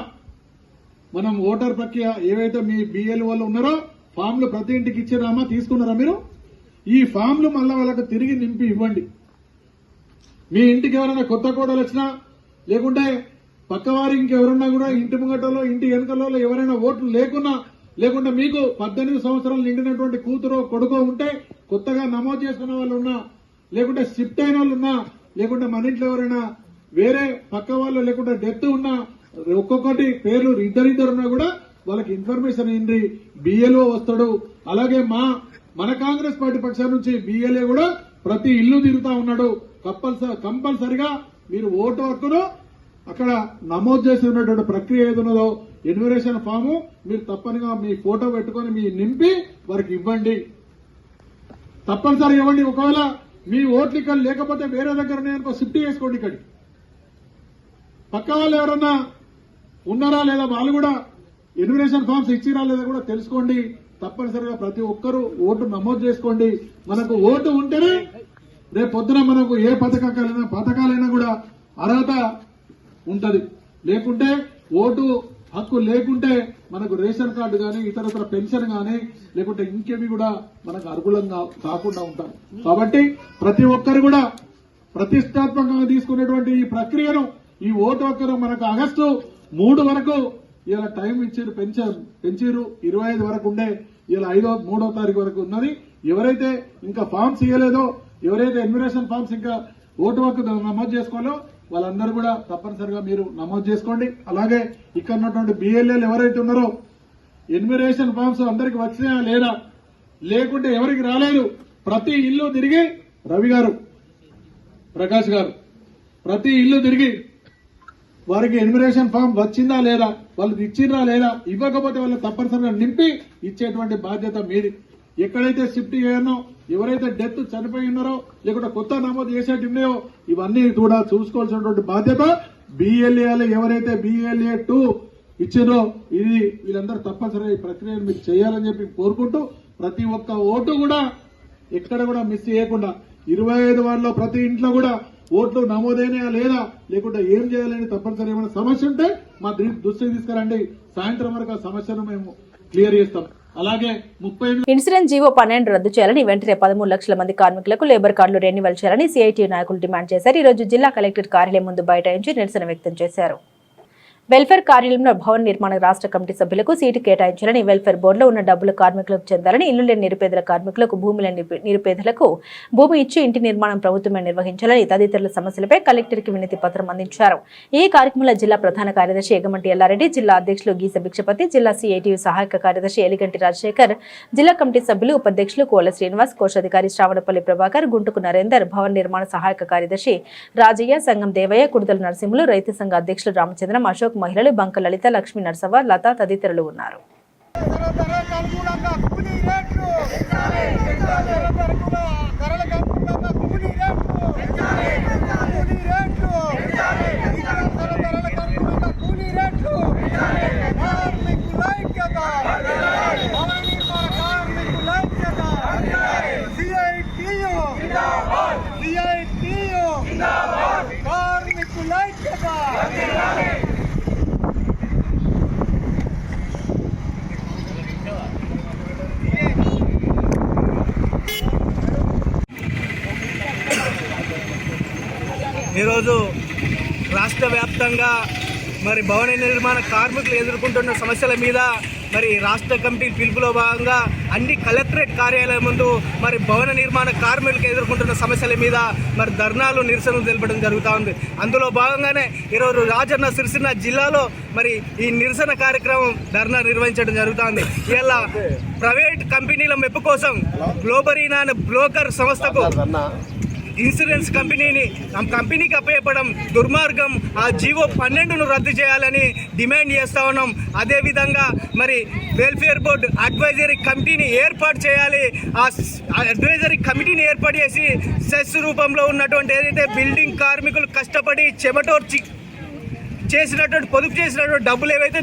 మనం ఓటర్ ప్రక్రియ ఏవైతే మీ బిఎల్ వాళ్ళు ఉన్నారో ఫామ్లు ప్రతి ఇంటికి ఇచ్చిరామా, తీసుకున్నారా మీరు? ఈ ఫామ్లు మళ్ళా వాళ్ళకి తిరిగి నింపి ఇవ్వండి. మీ ఇంటికి ఎవరైనా కొత్త కోడలు వచ్చినా లేకుంటే పక్కవారి ఇంకెవరున్నా కూడా ఇంటి ముంగటలో ఇంటి వెనుకలో ఎవరైనా ఓట్లు లేకుండా మీకు 18 సంవత్సరాలు నిండినటువంటి కూతురో కొడుకో ఉంటే, కొత్తగా నమోదు చేసుకున్న వాళ్ళు ఉన్నా, లేకుంటే షిఫ్ట్ అయిన వాళ్ళు ఉన్నా, లేకుంటే మన ఇంట్లో ఎవరైనా వేరే పక్క వాళ్ళు లేకుంటే డెత్ ఉన్నా, ఒక్కొక్కటి పేర్లు ఇద్దరున్నా కూడా వాళ్ళకి ఇన్ఫర్మేషన్ ఏంటి, బిఎల్ఓ వస్తాడు. అలాగే మన కాంగ్రెస్ పార్టీ పక్షాల నుంచి బిఎల్ఏ కూడా ప్రతి ఇల్లు తిరుగుతా ఉన్నాడు. కంపల్సరిగా మీరు ఓటు హక్కును అక్కడ నమోదు చేసి ఉన్నటువంటి ప్రక్రియ ఏదున్నదో ఎన్యుమరేషన్ ఫాము మీరు తప్పనిగా మీ ఫోటో పెట్టుకుని మీ నింపి వారికి ఇవ్వండి. తప్పనిసరి ఇవ్వండి. ఒకవేళ మీ ఓట్లు ఇక్కడ లేకపోతే వేరే దగ్గర ఉన్నాయనుకో షిఫ్ట్ చేసుకోండి. ఇక్కడికి పక్క వాళ్ళు ఎవరన్నా ఉన్నారా లేదా, వాళ్ళు కూడా ఎన్యుమరేషన్ ఫామ్స్ ఇచ్చిరా లేదా కూడా తెలుసుకోండి. తప్పనిసరిగా ప్రతి ఒక్కరూ ఓటు నమోదు చేసుకోండి. మనకు ఓటు ఉంటేనే రేపు పొద్దున మనకు ఏ పథకాలైనా కూడా అర్హత ఉంటది. లేకుంటే ఓటు హక్కు లేకుంటే మనకు రేషన్ కార్డు గానీ ఇతరత్ర పెన్షన్ గానీ లేకుంటే ఇంకేవి కూడా మనకు అర్హులంగా కాకుండా ఉంటాం. కాబట్టి ప్రతి ఒక్కరు కూడా ప్రతిష్టాత్మకంగా తీసుకునేటువంటి ఈ ప్రక్రియను, ఈ ఓటు హక్కును మనకు ఆగస్టు 3 వరకు ఇలా టైం ఇచ్చారు, పెంచారు. 25 వరకు ఉండే ఇలా 3వ తారీఖు వరకు ఉన్నది. ఎవరైతే ఇంకా ఫామ్స్ ఇవ్వలేదో, ఎవరైతే ఎన్యుమరేషన్ ఫామ్స్ ఇంకా ఓటు హక్కు నమోదు చేసుకోవాలో వాళ్ళందరూ కూడా తప్పనిసరిగా మీరు నమోదు చేసుకోండి. అలాగే ఇక్కడ ఉన్నటువంటి బిఎల్ఏలు ఎవరైతే ఉన్నారో ఎన్యుమరేషన్ ఫామ్స్ అందరికి వచ్చినాయా లేదా, లేకుంటే ఎవరికి రాలేదు, ప్రతి ఇల్లు తిరిగి రవి గారు, ప్రకాష్ గారు ప్రతి ఇల్లు తిరిగి వారికి ఎన్యుమరేషన్ ఫామ్ వచ్చిందా లేదా, వాళ్ళు ఇచ్చిందా లేదా, ఇవ్వకపోతే వాళ్ళు తప్పనిసరిగా నింపి ఇచ్చేటువంటి బాధ్యత మీది. ఎక్కడైతే షిఫ్ట్ చేయనో, ఎవరైతే డెత్ చనిపోయి ఉన్నారో, లేకుంటే కొత్త నమోదు చేసేటి ఉన్నాయో ఇవన్నీ కూడా చూసుకోవాల్సినటువంటి బాధ్యత బిఎల్ఏలు ఎవరైతే BLA 2 ఇచ్చిందో ఇది వీళ్ళందరూ తప్పనిసరిగా ఈ ప్రక్రియను మీరు చేయాలని చెప్పి కోరుకుంటూ, ప్రతి ఒక్క ఓటు కూడా ఎక్కడ కూడా మిస్ చేయకుండా 25 వార్డులో ప్రతి ఇంట్లో కూడా ఓట్లు నమోదైనా లేదా, లేకుంటే ఏం చేయాలని తప్పనిసరి ఏమైనా సమస్య ఉంటే మా దృష్టికి తీసుకురండి. సాయంత్రం వరకు ఆ సమస్యను మేము క్లియర్ చేస్తాం. అలాగే ఇన్సూరెన్స్ జీవో 12 రద్దు చేయాలని వెంటనే 13 లక్షల మంది కార్మికులకు లేబర్ కార్డులు రెన్యువల్ చేయాలని సిఐటి నాయకులు డిమాండ్ చేశారు. ఈ రోజు జిల్లా కలెక్టర్ కార్యాలయం ముందు బైఠాయించి నిరసన వ్యక్తం చేశారు. వెల్ఫేర్ కార్యాలయంలో భవన నిర్మాణ రాష్ట్ర కమిటీ సభ్యులకు సీటు కేటాయించాలని, వెల్ఫేర్ బోర్డులో ఉన్న డబ్బులు కార్మికులకు చెందాలని, ఇల్లు లేని నిరుపేదల కార్మికులకు, భూమి లేని నిరుపేదలకు భూమి ఇచ్చి ఇంటి నిర్మాణం ప్రభుత్వమే నిర్వహించాలని తదితరుల సమస్యలపై కలెక్టర్కి వినతి పత్రం అందించారు. ఈ కార్యక్రమంలో జిల్లా ప్రధాన కార్యదర్శి ఎగమంటి ఎల్లారెడ్డి, జిల్లా అధ్యక్షులు గీస భిక్షపతి, జిల్లా సిఐటియు సహాయక కార్యదర్శి ఎలిగంటి రాజశేఖర్, జిల్లా కమిటీ సభ్యులు, ఉపాధ్యక్షులు కోల శ్రీనివాస్, కోశాధికారి శ్రావణపల్లి ప్రభాకర్, గుంటుకు నరేందర్, భవన నిర్మాణ సహాయక కార్యదర్శి రాజయ్య, సంఘం దేవయ్య, కుడుదల నరసింహులు, రైతు సంఘ అధ్యక్షులు రామచంద్రం, అశోక్, మహిళలు బంక లలిత, లక్ష్మీ నర్సవ, లత తదితరులు ఉన్నారు. ఈరోజు రాష్ట్ర వ్యాప్తంగా మరి భవన నిర్మాణ కార్మికులు ఎదుర్కొంటున్న సమస్యల మీద మరి రాష్ట్ర కమిటీ పిలుపులో భాగంగా అన్ని కలెక్టరేట్ కార్యాలయం ముందు మరి భవన నిర్మాణ కార్మికులకు ఎదుర్కొంటున్న సమస్యల మీద మరి ధర్నాలు, నిరసనలు తెలపడం జరుగుతూ ఉంది. అందులో భాగంగానే ఈరోజు రాజన్న సిరిసిల్ల జిల్లాలో మరి ఈ నిరసన కార్యక్రమం ధర్నా నిర్వహించడం జరుగుతుంది. ఇలా ప్రైవేట్ కంపెనీల మెప్పు కోసం గ్లోబరీనా అనే బ్రోకర్ సంస్థకు ఇన్సూరెన్స్ కంపెనీకి అప్పచెప్పడం దుర్మార్గం. ఆ జీవో 12ను రద్దు చేయాలని డిమాండ్ చేస్తా ఉన్నాం. అదేవిధంగా మరి వెల్ఫేర్ బోర్డు అడ్వైజరీ కమిటీని ఏర్పాటు చేయాలి. ఆ అడ్వైజరీ కమిటీని ఏర్పాటు చేసి సెస్ రూపంలో ఉన్నటువంటి ఏదైతే బిల్డింగ్ కార్మికులు కష్టపడి చెమటోర్చి చేసినటువంటి పొదుపు చేసినటువంటి డబ్బులు ఏవైతే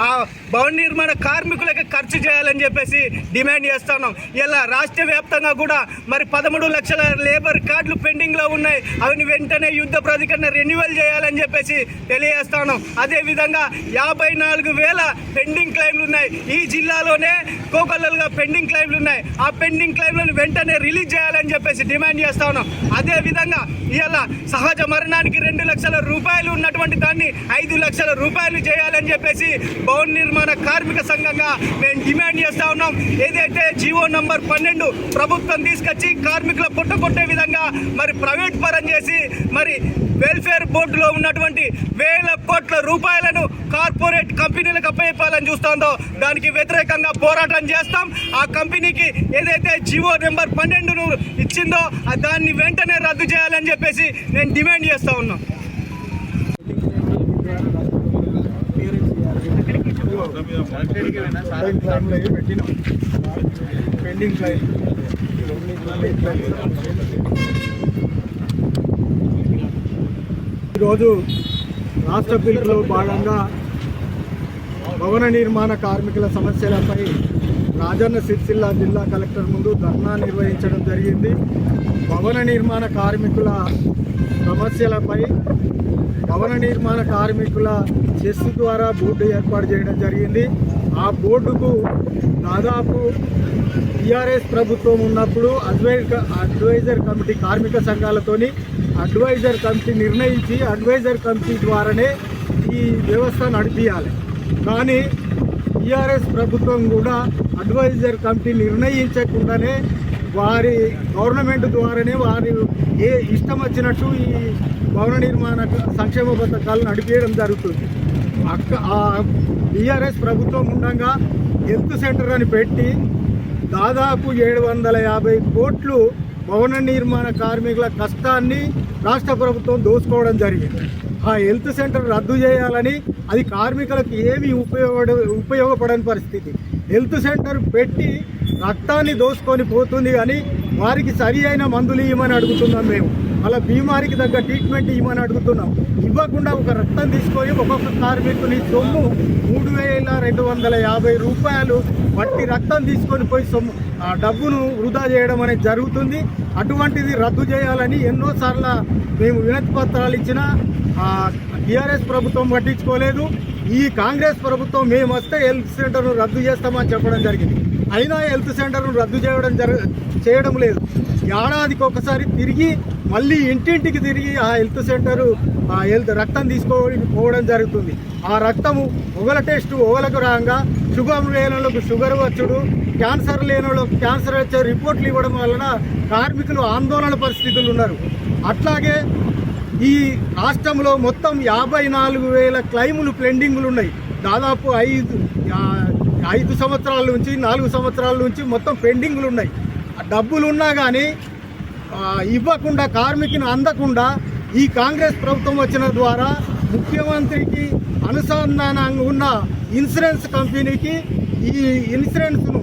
ఆ భవన నిర్మాణ కార్మికులకి ఖర్చు చేయాలని చెప్పేసి డిమాండ్ చేస్తున్నాం. ఇలా రాష్ట్ర వ్యాప్తంగా కూడా మరి 13 లక్షల లేబర్ కార్డులు పెండింగ్లో ఉన్నాయి. అవి వెంటనే యుద్ధ ప్రాధికరణ రెన్యువల్ చేయాలని చెప్పేసి తెలియజేస్తున్నాం. అదేవిధంగా 54,000 పెండింగ్ క్లెయిమ్లు ఉన్నాయి. ఈ జిల్లాలోనే కోకొల్లలుగా పెండింగ్ క్లెయిమ్లు ఉన్నాయి. ఆ పెండింగ్ క్లెయిమ్లను వెంటనే రిలీజ్ చేయాలని చెప్పేసి డిమాండ్ చేస్తా ఉన్నాం. అదేవిధంగా ఇలా సహజ మరణానికి 2 లక్షల రూపాయలు ఉన్నటువంటి దాన్ని 5 లక్షల రూపాయలు చేయాలని చెప్పేసి భవన నిర్మాణ కార్మిక సంఘంగా మేము డిమాండ్ చేస్తా ఉన్నాం. ఏదైతే జీవో నంబర్ 12 ప్రభుత్వం తీసుకొచ్చి కార్మికుల పుట్టకొట్టే విధంగా మరి ప్రైవేట్ పరం చేసి మరి వెల్ఫేర్ బోర్డులో ఉన్నటువంటి వేల కోట్ల రూపాయలను కార్పొరేట్ కంపెనీలకు అప్పచెప్పాలని చూస్తుందో దానికి వ్యతిరేకంగా పోరాటం చేస్తాం. ఆ కంపెనీకి ఏదైతే జీవో నెంబర్ 12ను ఇచ్చిందో దాన్ని వెంటనే రద్దు చేయాలని చెప్పేసి నేను డిమాండ్ చేస్తా ఉన్నాను. ఈరోజు రాష్ట్ర పిలుపులో భాగంగా భవన నిర్మాణ కార్మికుల సమస్యలపై రాజన్న సిరిసిల్ల జిల్లా కలెక్టర్ ముందు ధర్నా నిర్వహించడం జరిగింది. భవన నిర్మాణ కార్మికుల సమస్యలపై భవన నిర్మాణ కార్మికుల చెస్ ద్వారా బోర్డు ఏర్పాటు చేయడం జరిగింది. ఆ బోర్డుకు దాదాపు టీఆర్ఎస్ ప్రభుత్వం ఉన్నప్పుడు అడ్వైజర్ కమిటీ కార్మిక సంఘాలతోని అడ్వైజర్ కమిటీ నిర్ణయించి అడ్వైజర్ కమిటీ ద్వారానే ఈ వ్యవస్థ నడిపించాలి. కానీ టీఆర్ఎస్ ప్రభుత్వం కూడా అడ్వైజర్ కమిటీ నిర్ణయించకుండానే వారి గవర్నమెంట్ ద్వారానే వారి ఇష్టం వచ్చినట్టు ఈ భవన నిర్మాణ సంక్షేమ పథకాలు నడిపేయడం జరుగుతుంది. టీఆర్ఎస్ ప్రభుత్వం ఉండగా హెల్త్ సెంటర్ అని పెట్టి దాదాపు 750 కోట్లు భవన నిర్మాణ కార్మికుల కష్టాన్ని రాష్ట్ర ప్రభుత్వం దోచుకోవడం జరిగింది. ఆ హెల్త్ సెంటర్ రద్దు చేయాలని, అది కార్మికులకు ఏమీ ఉపయోగపడని పరిస్థితి. హెల్త్ సెంటర్ పెట్టి రక్తాన్ని దోచుకొని పోతుంది కానీ వారికి సరి అయిన మందులు ఇవ్వమని అడుగుతున్నాం. మేము అలా బీమారికి తగ్గ ట్రీట్మెంట్ ఇవ్వమని అడుగుతున్నాం. ఇవ్వకుండా ఒక రక్తం తీసుకొని ఒక్కొక్క కార్మికుని సొమ్ము 3,250 రూపాయలు వట్టి రక్తం తీసుకొని పోయి సొమ్ము ఆ డబ్బును వృధా చేయడం అనేది జరుగుతుంది. అటువంటిది రద్దు చేయాలని ఎన్నోసార్లు మేము వినతి పత్రాలు ఇచ్చినా టీఆర్ఎస్ ప్రభుత్వం పట్టించుకోలేదు. ఈ కాంగ్రెస్ ప్రభుత్వం మేము వస్తే హెల్త్ సెంటర్ను రద్దు చేస్తామని చెప్పడం జరిగింది. అయినా హెల్త్ సెంటర్ను రద్దు చేయడం లేదు. ఏడాదికి ఒకసారి తిరిగి మళ్ళీ ఇంటింటికి తిరిగి ఆ హెల్త్ సెంటరు రక్తం తీసుకోవడం జరుగుతుంది. ఆ రక్తము ఒకల టెస్టు ఒకలకు రాగా షుగర్ లేని వాళ్ళకు షుగర్ వచ్చుడు, క్యాన్సర్ లేని వాళ్ళకు క్యాన్సర్ వచ్చే రిపోర్ట్లు ఇవ్వడం వలన కార్మికులు ఆందోళన పరిస్థితులు ఉన్నారు. అట్లాగే ఈ రాష్ట్రంలో మొత్తం 54,000 క్లెయిములు పెండింగ్లు ఉన్నాయి. దాదాపు 5 సంవత్సరాల నుంచి 4 సంవత్సరాల నుంచి మొత్తం పెండింగ్లు ఉన్నాయి. డబ్బులు ఉన్నా కానీ ఇవ్వకుండా కార్మికుని అందకుండా ఈ కాంగ్రెస్ ప్రభుత్వం వచ్చిన ద్వారా ముఖ్యమంత్రికి అనుసంధానంగా ఉన్న ఇన్సూరెన్స్ కంపెనీకి ఈ ఇన్సూరెన్స్ను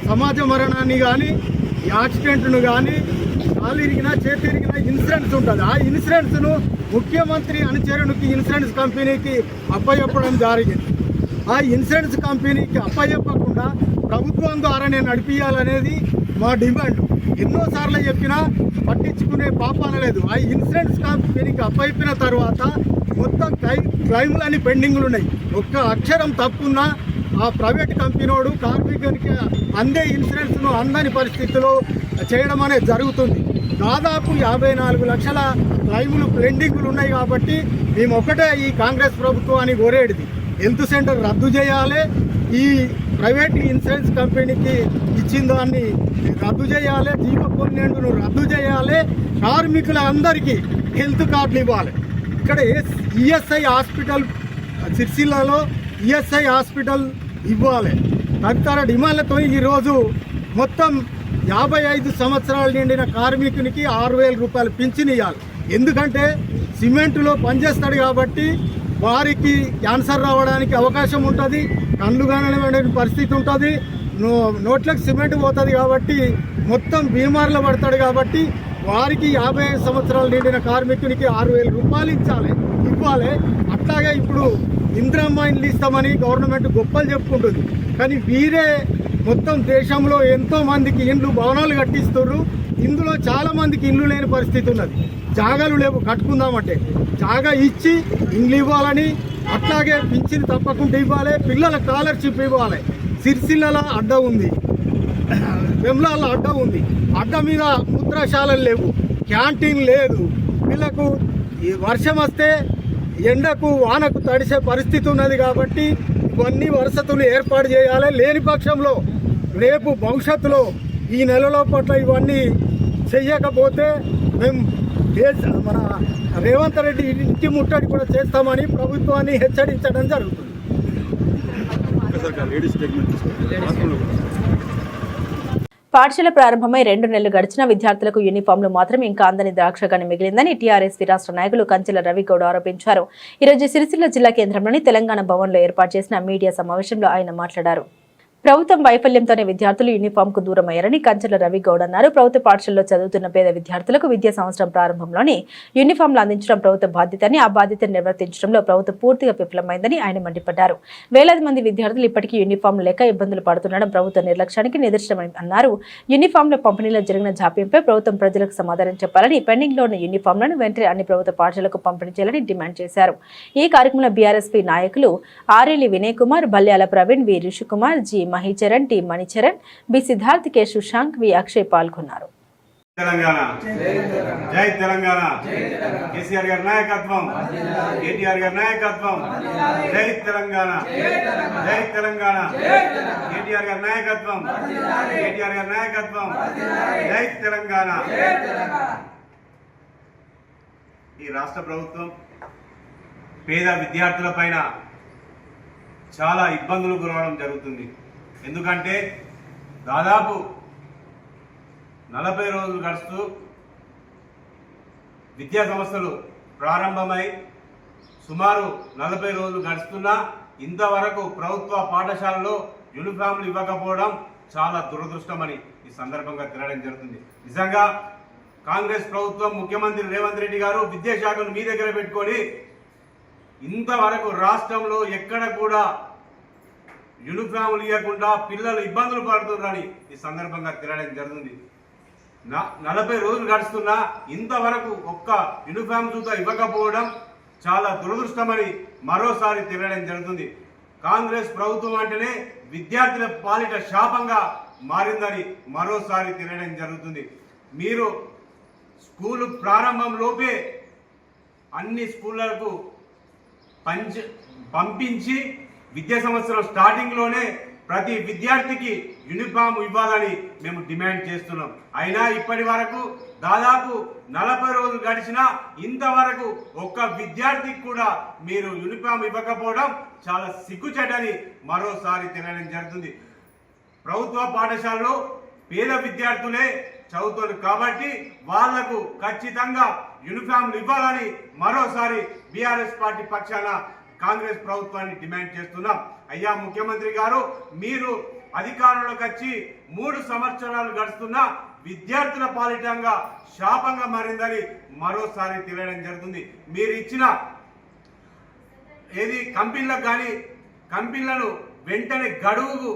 సమాజ మరణాన్ని కానీ యాక్సిడెంట్ను కానీ కాలు ఇరిగినా చేతి ఇరిగినా ఇన్సూరెన్స్ ఉంటుంది. ఆ ఇన్సూరెన్స్ను ముఖ్యమంత్రి అనుచరునికి ఇన్సూరెన్స్ కంపెనీకి అప్పచెప్పడం జరిగింది. ఆ ఇన్సూరెన్స్ కంపెనీకి అప్పచెప్పకుండా ప్రభుత్వం ద్వారానే నడిపించాలనేది మా డిమాండ్. ఎన్నోసార్లు చెప్పినా పట్టించుకునే పాపాన లేదు. ఆ ఇన్సూరెన్స్ కంపెనీకి అప్పయిపోయిన తర్వాత మొత్తం క్లైములన్నీ పెండింగ్లు ఉన్నాయి. ఒక్క అక్షరం తప్పున్నా ఆ ప్రైవేట్ కంపెనీడు కార్మికునికి అందే ఇన్సూరెన్స్ను అందని పరిస్థితిలో చేయడం అనేది జరుగుతుంది. దాదాపు 54 లక్షల క్లైములు పెండింగ్లు ఉన్నాయి. కాబట్టి మేము ఒకటే ఈ కాంగ్రెస్ ప్రభుత్వాన్ని కోరేది, హెల్త్ సెంటర్ రద్దు చేయాలి, ఈ ప్రైవేట్ ఇన్సూరెన్స్ కంపెనీకి ఇచ్చిన దాన్ని రద్దు చేయాలి, జీవో 12ను రద్దు చేయాలి, కార్మికుల అందరికీ హెల్త్ కార్డులు ఇవ్వాలి. ఇక్కడ ఈఎస్ఐ హాస్పిటల్ సిరిసిల్లలో ఈఎస్ఐ హాస్పిటల్ ఇవ్వాలి. తదితర డిమాండ్లతో ఈరోజు మొత్తం 55 సంవత్సరాలు నిండిన కార్మికునికి 6,000 రూపాయలు పింఛన్ ఇవ్వాలి. ఎందుకంటే సిమెంటులో పనిచేస్తాడు కాబట్టి వారికి క్యాన్సర్ రావడానికి అవకాశం ఉంటుంది, కళ్ళు కాననే పరిస్థితి ఉంటుంది, నోట్లకు సిమెంట్ పోతుంది కాబట్టి మొత్తం బీమార్లో పడతాడు. కాబట్టి వారికి 55 సంవత్సరాలు నిండిన కార్మికునికి 6,000 రూపాయలు ఇవ్వాలి. ఇవ్వాలి. అట్లాగే ఇప్పుడు ఇందిరమ్మ ఇండ్లు ఇస్తామని గవర్నమెంట్ గొప్పలు చెప్పుకుంటుంది, కానీ వీరే మొత్తం దేశంలో ఎంతో మందికి ఇండ్లు భవనాలు కట్టిస్తున్నారు. ఇందులో చాలా మందికి ఇండ్లు లేని పరిస్థితి ఉన్నది. జాగాలు లేవు కట్టుకుందామంటే. జాగా ఇచ్చి ఇండ్లు ఇవ్వాలని, అట్లాగే పింఛన్ తప్పకుండా ఇవ్వాలి, పిల్లల స్కాలర్షిప్ ఇవ్వాలి. సిరిసిల్ల అడ్డ ఉంది, వెమ్లాల అడ్డ ఉంది, అడ్డ మీద మూత్రశాలలు లేవు, క్యాంటీన్ లేదు. వీళ్ళకు వర్షం వస్తే ఎండకు వానకు తడిసే పరిస్థితి ఉన్నది. కాబట్టి ఇవన్నీ వసతులు ఏర్పాటు చేయాలి. లేని పక్షంలో రేపు భవిష్యత్తులో ఈ నెలలో పట్ల ఇవన్నీ చెయ్యకపోతే మేము మన రేవంత్ రెడ్డి ఇంటి ముట్టడి కూడా చేస్తామని ప్రభుత్వాన్ని హెచ్చరించడం జరుగుతుంది. పాఠశాల ప్రారంభమై 2 నెలలు గడిచిన విద్యార్థులకు యూనిఫామ్లు మాత్రం ఇంకా అందని ద్రాక్షగానే మిగిలిందని టీఆర్ఎస్ రాష్ట్ర నాయకులు కంచెల రవిగౌడ్ ఆరోపించారు. ఈరోజు సిరిసిల్ల జిల్లా కేంద్రంలోని తెలంగాణ భవన్లో ఏర్పాటు చేసిన మీడియా సమావేశంలో ఆయన మాట్లాడారు. ప్రభుత్వం వైఫల్యంతోనే విద్యార్థులు యూనిఫామ్ కు దూరమయ్యారని కంచెల రవిగౌడ్ అన్నారు. ప్రభుత్వ పాఠశాలలో చదువుతున్న పేద విద్యార్థులకు విద్యా సంవత్సరం ప్రారంభంలోనే యూనిఫామ్లు అందించడం ప్రభుత్వ బాధ్యతని, ఆ బాధ్యతను నిర్వర్తించడంలో ప్రభుత్వం పూర్తిగా విఫలమైందని ఆయన మండిపడ్డారు. వేలాది మంది విద్యార్థులు ఇప్పటికీ యూనిఫామ్లు లేక ఇబ్బందులు పడుతుండడం ప్రభుత్వ నిర్లక్ష్యానికి నిదర్శనమని అన్నారు. యూనిఫామ్ల పంపిణీలో జరిగిన జాప్యంపై ప్రభుత్వం ప్రజలకు సమాధానం చెప్పాలని, పెండింగ్ లో ఉన్న యూనిఫామ్లను వెంటనే అన్ని ప్రభుత్వ పాఠశాలకు పంపిణీ చేయాలని డిమాండ్ చేశారు. ఈ కార్యక్రమంలో బీఆర్ఎస్పీ నాయకులు Areli Vinay Kumar, Balyala Praveen, V Rishikumar, G Mahicharan, T Manicharan, B Siddharth, K Sushank, V Akshay పాల్గొన్నారు. తెలంగాణ జై తెలంగాణ, కేసీఆర్ గారి నాయకత్వం, కేటీఆర్ గారి నాయకత్వం, జై తెలంగాణ, జై తెలంగాణ, కేటీఆర్ గారి నాయకత్వం, కేటీఆర్ గారి నాయకత్వం, జై తెలంగాణ. ఈ రాష్ట్ర ప్రభుత్వం పేద విద్యార్థుల పైన చాలా ఇబ్బందులు గురవడం జరుగుతుంది. ఎందుకంటే దాదాపు 40 రోజులు గడుస్తూ విద్యా సంస్థలు ప్రారంభమై సుమారు 40 రోజులు గడుస్తున్నా ఇంతవరకు ప్రభుత్వ పాఠశాలలో యూనిఫామ్లు ఇవ్వకపోవడం చాలా దురదృష్టమని ఈ సందర్భంగా తెలియడం జరుగుతుంది. నిజంగా కాంగ్రెస్ ప్రభుత్వం, ముఖ్యమంత్రి రేవంత్ రెడ్డి గారు విద్యాశాఖను మీ దగ్గర పెట్టుకొని ఇంతవరకు రాష్ట్రంలో ఎక్కడ కూడా యూనిఫామ్లు ఇవ్వకుండా పిల్లలు ఇబ్బందులు పడుతున్నారని ఈ సందర్భంగా తెలియడం జరుగుతుంది. 40 రోజులు గడుస్తున్నా ఇంతవరకు ఒక్క యూనిఫామ్ చూత ఇవ్వకపోవడం చాలా దురదృష్టమని మరోసారి తెలియడం జరుగుతుంది. కాంగ్రెస్ ప్రభుత్వం అంటేనే విద్యార్థుల పాలిట శాపంగా మారిందని మరోసారి తెలియడం జరుగుతుంది. మీరు స్కూలు ప్రారంభంలోపే అన్ని స్కూళ్లకు పంపించి విద్యా సంవత్సరం స్టార్టింగ్లోనే ప్రతి విద్యార్థికి యూనిఫామ్ ఇవ్వాలని మేము డిమాండ్ చేస్తున్నాం. అయినా ఇప్పటి వరకు దాదాపు 40 రోజులు గడిచినా ఇంతవరకు ఒక్క విద్యార్థికి కూడా మీరు యూనిఫామ్ ఇవ్వకపోవడం చాలా సిగ్గుచేటని మరోసారి తెలియడం జరుగుతుంది. ప్రభుత్వ పాఠశాలలో పేద విద్యార్థులే చదువుతారు కాబట్టి వాళ్లకు ఖచ్చితంగా యూనిఫామ్లు ఇవ్వాలని మరోసారి బీఆర్ఎస్ పార్టీ పక్షాన కాంగ్రెస్ ప్రభుత్వాన్ని డిమాండ్ చేస్తున్నాం. అయ్యా ముఖ్యమంత్రి గారు, మీరు అధికారంలోకి వచ్చి 3 సంవత్సరాలు గడుస్తున్నా విద్యార్థుల పాలిటంగా శాపంగా మారిందని మరోసారి తెలియడం జరుగుతుంది. మీరు ఇచ్చిన కంపెనీలకు కానీ కంపెనీలను వెంటనే గడువు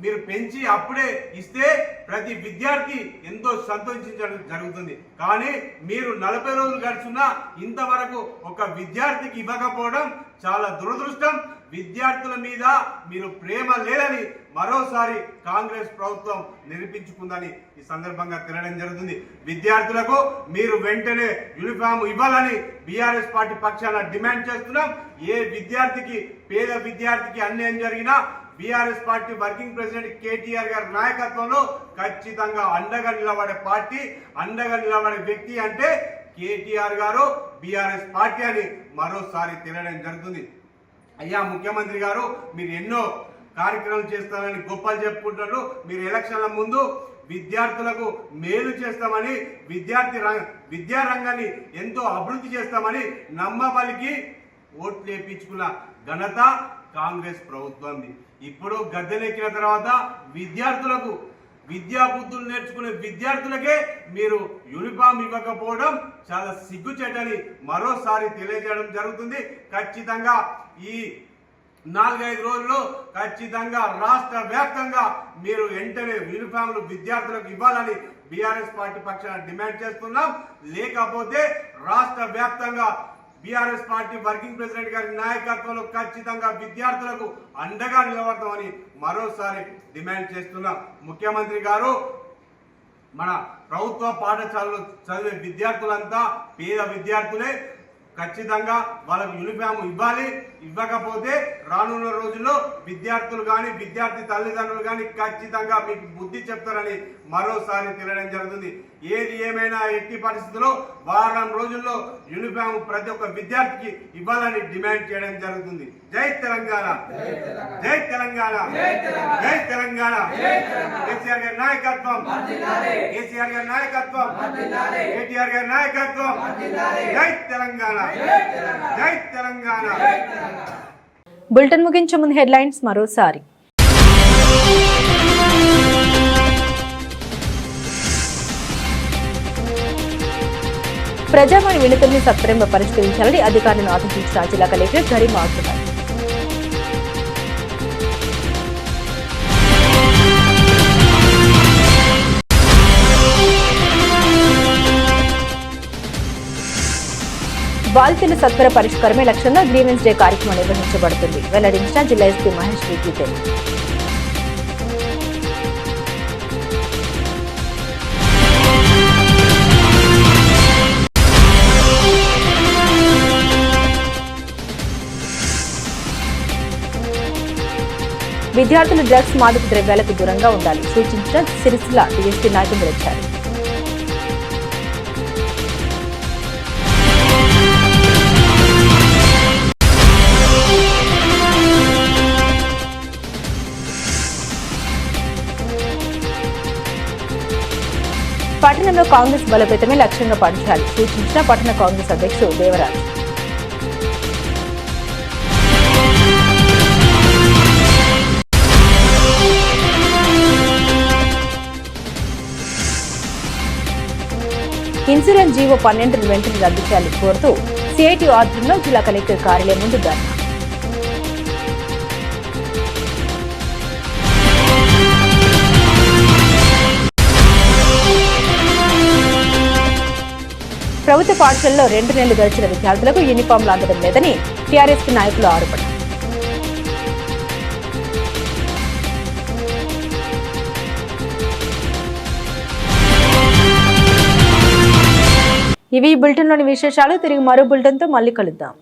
మీరు పెంచి అప్పుడే ఇస్తే ప్రతి విద్యార్థి ఎంతో సంతోషించడం జరుగుతుంది. కానీ మీరు 40 రోజులు గడుచున్నా ఇంతవరకు ఒక విద్యార్థికి ఇవ్వకపోవడం చాలా దురదృష్టం. విద్యార్థుల మీద మీరు ప్రేమ లేదని మరోసారి కాంగ్రెస్ ప్రభుత్వం నిరూపించుకుందని ఈ సందర్భంగా తెలియడం జరుగుతుంది. విద్యార్థులకు మీరు వెంటనే యూనిఫామ్ ఇవ్వాలని బీఆర్ఎస్ పార్టీ పక్షాన డిమాండ్ చేస్తున్నాం. ఏ విద్యార్థికి, పేద విద్యార్థికి అన్యాయం జరిగినా BRS party working president KTR గారి నాయకత్వంలో ఖచ్చితంగా అండగా నిలబడే పార్టీ, అండగా నిలబడే వ్యక్తి అంటే కేటీఆర్ గారు, బీఆర్ఎస్ పార్టీ అని మరోసారి తెలియడం జరుగుతుంది. అయ్యా ముఖ్యమంత్రి గారు, మీరు ఎన్నో కార్యక్రమాలు చేస్తారని గొప్పలు చెప్పుకుంటున్నారు. మీరు ఎలక్షన్ల ముందు విద్యార్థులకు మేలు చేస్తామని, విద్యారంగాన్ని ఎంతో అభివృద్ధి చేస్తామని నమ్మబలికి ఓట్లు వేయించుకున్న ఘనత కాంగ్రెస్ ప్రభుత్వంది. ఇప్పుడు గద్దెనెక్కిన తర్వాత విద్యార్థులకు విద్యా బుద్ధులు నేర్చుకునే విద్యార్థులకే మీరు యూనిఫామ్ ఇవ్వకపోవడం చాలా సిగ్గుచేటని మరోసారి తెలియజేయడం జరుగుతుంది. ఖచ్చితంగా ఈ 4-5 రోజుల్లో ఖచ్చితంగా రాష్ట్ర వ్యాప్తంగా మీరు వెంటనే యూనిఫామ్లు విద్యార్థులకు ఇవ్వాలని బీఆర్ఎస్ పార్టీ పక్షాన డిమాండ్ చేస్తున్నాం. లేకపోతే రాష్ట్ర వ్యాప్తంగా బీఆర్ఎస్ పార్టీ వర్కింగ్ ప్రెసిడెంట్ గారి నాయకత్వంలో ఖచ్చితంగా విద్యార్థులకు అండగా నిలబడతామని మరోసారి డిమాండ్ చేస్తున్నాం. ముఖ్యమంత్రి గారు మన ప్రభుత్వ పాఠశాలలో చదివే విద్యార్థులంతా పేద విద్యార్థులే. ఖచ్చితంగా వాళ్ళకు యూనిఫామ్ ఇవ్వాలి. ఇవ్వకపోతే రానున్న రోజుల్లో విద్యార్థులు కానీ విద్యార్థి తల్లిదండ్రులు కానీ ఖచ్చితంగా మీకు బుద్ధి చెప్తారని మరోసారి తెలియడం జరుగుతుంది. ఏది ఏమైనా ఎట్టి పరిస్థితుల్లో వారం రోజుల్లో యూనిఫామ్ ప్రతి ఒక్క విద్యార్థికి ఇవ్వాలని డిమాండ్ చేయడం జరుగుతుంది. జై తెలంగాణ, జై తెలంగాణ, జై తెలంగాణ. కేసీఆర్ గారి నాయకత్వం, కేసీఆర్ గారి నాయకత్వం, కేటీఆర్ గారి నాయకత్వం. జై తెలంగాణ, జై తెలంగాణ. బులెటిన్ ముగించే ముందు హెడ్లైన్స్ మరోసారి. ప్రజావాణి వినతుల్ని సత్వరంగా పరిష్కరించాలని అధికారులను ఆదేశించిన జిల్లా కలెక్టర్ గరి మాగ్రవాల్. బాధితుల సత్వర పరిష్కారమే లక్ష్యంగా గ్రీవెన్స్ డే కార్యక్రమం నిర్వహించబడుతుంది వెల్లడించిన జిల్లా ఎస్పీ మహేష్ రెడ్డి. విద్యార్థులు డ్రగ్స్ మాదక ద్రవ్యాలకు దూరంగా ఉండాలి సూచించిన సిరిసిల్ల డీఎస్పీ నాగేంద్రాచారి. పట్టణంలో కాంగ్రెస్ బలోపేతమే లక్ష్యంగా పనిచేయాలి సూచించిన పట్టణ కాంగ్రెస్ అధ్యక్షుడు దేవరాజ్. ఇన్సూరెన్స్ జీవో 12 వెంటనే రద్దు చేయాలని కోరుతూ సిఐటి ఆధ్వర్యంలో జిల్లా కలెక్టర్ కార్యాలయం ముందు ధర్నా. ప్రభుత్వ పాఠశాలలో 2 నెలలు గడిచిన విద్యార్థులకు యూనిఫామ్లు అందడం లేదని టీఆర్ఎస్ నాయకులు ఆరోపణ. ఇవి బులెటిన్లోని విశేషాలు. తిరిగి మరో బులెటిన్తో మళ్ళీ కలుద్దాం.